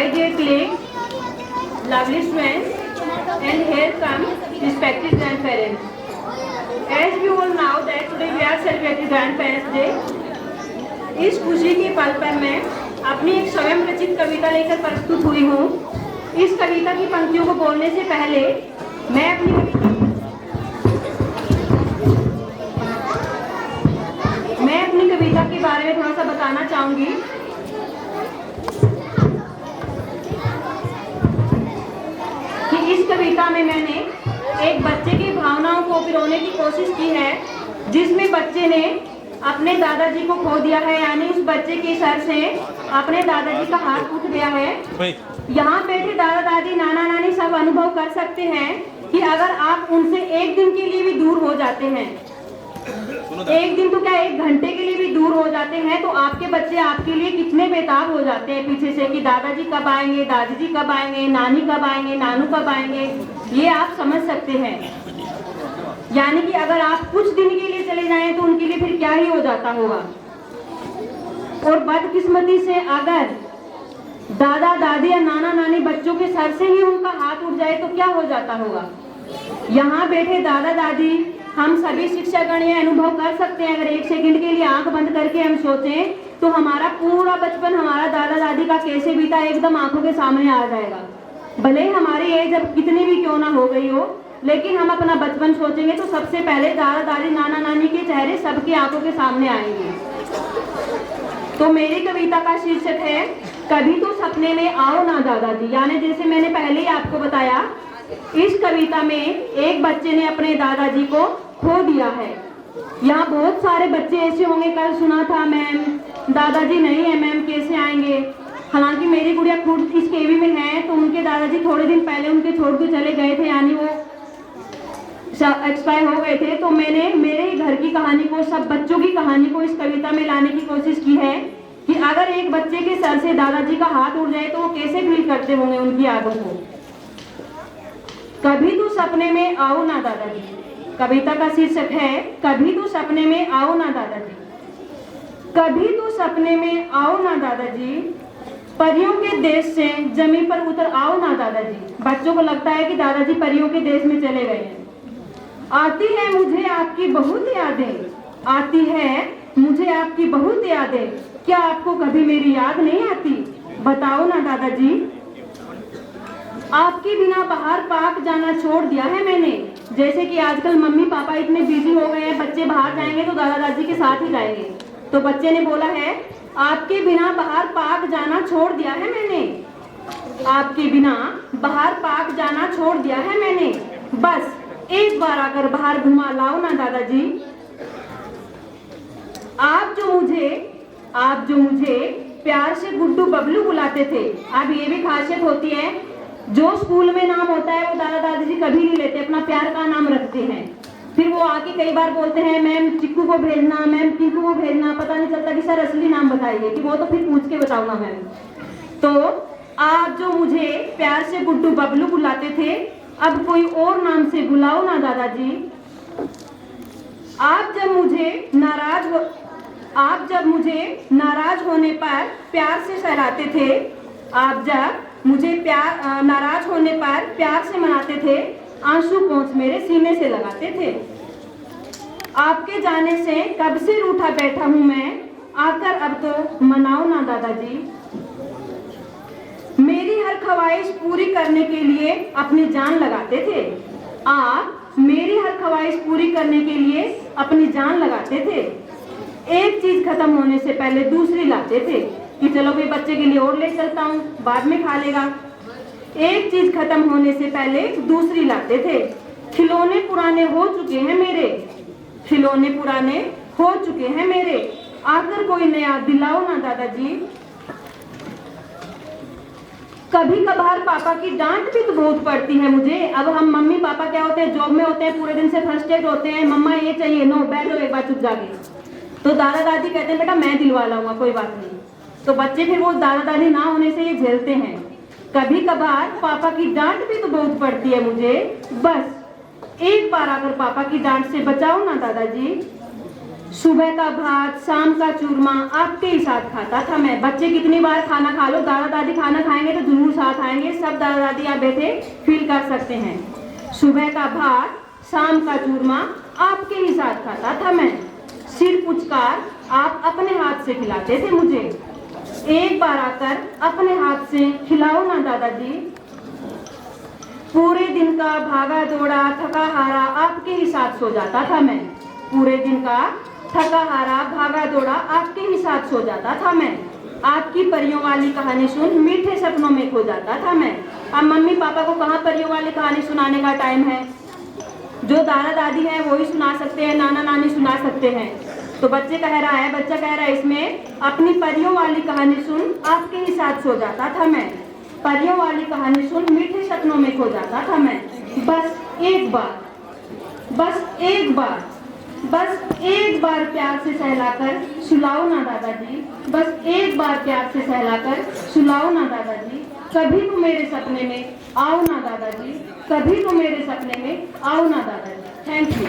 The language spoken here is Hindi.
My dear colleagues, lovely students, and here come respected grandparents. As you all know that today we are celebrating Grandparents Day. इस खुशी के पल पर मैं अपनी एक स्वयं रचित कविता लेकर प्रस्तुत हुई हूँ। इस कविता की पंक्तियों को बोलने से पहले मैं अपनी कविता के बारे में थोड़ा सा बताना चाहूंगी। कि इस कविता में मैंने एक बच्चे की भावनाओं को पिरोने की कोशिश की है, जिसमें बच्चे ने अपने दादाजी को खो दिया है, यानी उस बच्चे के सर से अपने दादाजी का हाथ उठ गया है। यहाँ बैठे दादा दादी नाना नानी सब अनुभव कर सकते हैं कि अगर आप उनसे एक दिन के लिए भी दूर हो जाते हैं, एक दिन तो क्या एक घंटे के लिए भी दूर हो जाते हैं, तो आपके बच्चे आपके लिए कितने बेताब हो जाते हैं पीछे से कि दादाजी कब आएंगे, दादी जी कब आएंगे, नानी कब आएंगे, नानू कब आएंगे। ये आप समझ सकते हैं। यानी कि अगर आप कुछ दिन के लिए चले जाएं तो उनके लिए फिर क्या ही हो जाता होगा। और बदकिस्मती से अगर दादा दादी या नाना नानी बच्चों के सर से ही उनका हाथ उठ जाए तो क्या हो जाता होगा। यहाँ बैठे दादा दादी हम सभी शिक्षकगण ये अनुभव कर सकते हैं। अगर एक सेकंड के लिए आंख बंद करके हम सोचें तो हमारा पूरा बचपन हमारा दादा दादी का कैसे बीता एकदम आंखों के सामने आ जाएगा। भले ही हमारी एज अब कितनी भी क्यों ना हो गई हो, लेकिन हम अपना बचपन सोचेंगे तो सबसे पहले दादा दादी नाना नानी के चेहरे सबकी आंखों के सामने आएंगे। तो मेरी कविता का शीर्षक है कभी तो सपने में आओ ना दादाजी। यानी जैसे मैंने पहले ही आपको बताया, इस कविता में एक बच्चे ने अपने दादाजी को खो दिया है। यहाँ बहुत सारे बच्चे ऐसे होंगे, कल सुना था मैम दादाजी नहीं है मैम कैसे आएंगे। हालांकि मेरी गुड़िया खुद इस केवी में है, तो उनके दादाजी थोड़े दिन पहले उनके छोड़ के चले गए थे, यानी वो एक्सपायर हो गए थे। तो मैंने मेरे घर की कहानी को, सब बच्चों की कहानी को इस कविता में लाने की कोशिश की है कि अगर एक बच्चे के सर से दादाजी का हाथ उड़ जाए तो वो कैसे फील करते होंगे उनकी यादों को। कभी तो सपने में आओ ना दादाजी। कविता का शीर्षक है कभी तो सपने में आओ ना दादाजी। कभी तो सपने में आओ ना दादाजी, परियों के देश से जमीन पर उतर आओ ना दादाजी। बच्चों को लगता है कि दादाजी परियों के देश में चले गए हैं। आती है मुझे आपकी बहुत यादें, आती है मुझे आपकी बहुत यादें, क्या आपको कभी मेरी याद नहीं आती, बताओ ना दादाजी। आपके बिना बाहर पार्क जाना छोड़ दिया है मैंने। जैसे कि आजकल मम्मी पापा इतने बिजी हो गए हैं, बच्चे बाहर जाएंगे तो दादा दादी के साथ ही जाएंगे। तो बच्चे ने बोला है आपके बिना बाहर पार्क जाना छोड़ दिया है मैंने, आपके बिना बाहर पार्क जाना छोड़ दिया है मैंने, बस एक बार आकर बाहर घुमा लाओ ना दादाजी। आप जो मुझे प्यार से गुड्डू बबलू बुलाते थे। अब ये भी खासियत होती है, जो स्कूल में नाम होता है वो दादा दादी जी कभी नहीं लेते, अपना प्यार का नाम रखते हैं। फिर वो आके कई बार बोलते हैं मैम चिक्कू को भेजना, मैम टिंकू को भेजना, पता नहीं चलता कि सर असली नाम बताइए, कि वो तो फिर पूछ के बताऊंगा मैम। तो आप जो मुझे प्यार से गुड्डू बबलू बुलाते थे, अब कोई और नाम से बुलाओ ना दादाजी। आप जब मुझे नाराज होने पर प्यार से सहलाते थे, आप जब मुझे नाराज होने पर प्यार से मनाते थे, आंसू पोंछ मेरे सीने से लगाते थे। आपके जाने से कब से रूठा बैठा हूं मैं, आकर अब तो मनाओ ना दादाजी। मेरी हर ख्वाहिश पूरी करने के लिए अपनी जान लगाते थे, आप मेरी हर ख्वाहिश पूरी करने के लिए अपनी जान लगाते थे। एक चीज खत्म होने से पहले दूसरी लाते थे कि चलो भाई बच्चे के लिए और ले चलता हूँ, बाद में खा लेगा। एक चीज खत्म होने से पहले दूसरी लाते थे। खिलौने पुराने हो चुके हैं मेरे, खिलौने पुराने हो चुके हैं मेरे, आकर कोई नया दिलाओ ना दादाजी। कभी कभार पापा की डांट भी तो बहुत पड़ती है मुझे। अब हम मम्मी पापा क्या होते हैं, जॉब में होते हैं, पूरे दिन से फ्रस्ट्रेट होते हैं, मम्मा ये चाहिए, नो बैठो एक बार चुप जाके। तो दादा दादी कहते हैं बेटा मैं दिलवा लाऊंगा कोई बात नहीं। तो बच्चे फिर वो दादा दादी ना होने से ये झेलते हैं। कभी कभार पापा की डांट भी तो बहुत पड़ती है मुझे, बस एक बार आकर पापा की डांट से बचाओ ना दादाजी। सुबह का भात, शाम का चूरमा आपके ही साथ खाता था मैं। बच्चे कितनी बार खाना खा लो, दादा दादी खाना खाएंगे तो जरूर साथ आएंगे। सब दादा दादी आप बैठे फील कर सकते हैं। सुबह का भात, शाम का चूरमा आपके ही साथ खाता था मैं। सिर पुचकार आप अपने हाथ से खिलाते थे मुझे। एक बार आकर अपने हाथ से खिलाओ ना दादाजी। पूरे दिन का भागा दौड़ा थका हारा आपके ही साथ सो जाता था मैं। पूरे दिन का थका हारा भागा दौड़ा आपके ही साथ सो जाता था मैं। आपकी परियों वाली कहानी सुन मीठे सपनों में खो जाता था मैं। अब मम्मी पापा को कहाँ परियों वाली कहानी सुनाने का टाइम है। जो दादा दादी है वो ही सुना सकते हैं, नाना नानी सुना सकते हैं। तो बच्चा कह रहा है इसमें अपनी परियों वाली कहानी सुन आपके ही साथ सो जाता था मैं। परियों वाली कहानी सुन मीठे सपनों में खो जाता था मैं। बस एक बार प्यार से सहलाकर सुलाओ ना दादाजी। बस एक बार प्यार से सहलाकर सुलाओ ना दादाजी। कभी तो मेरे सपने में आओ ना दादाजी। कभी तो मेरे सपने में आओ ना दादाजी। Thank you.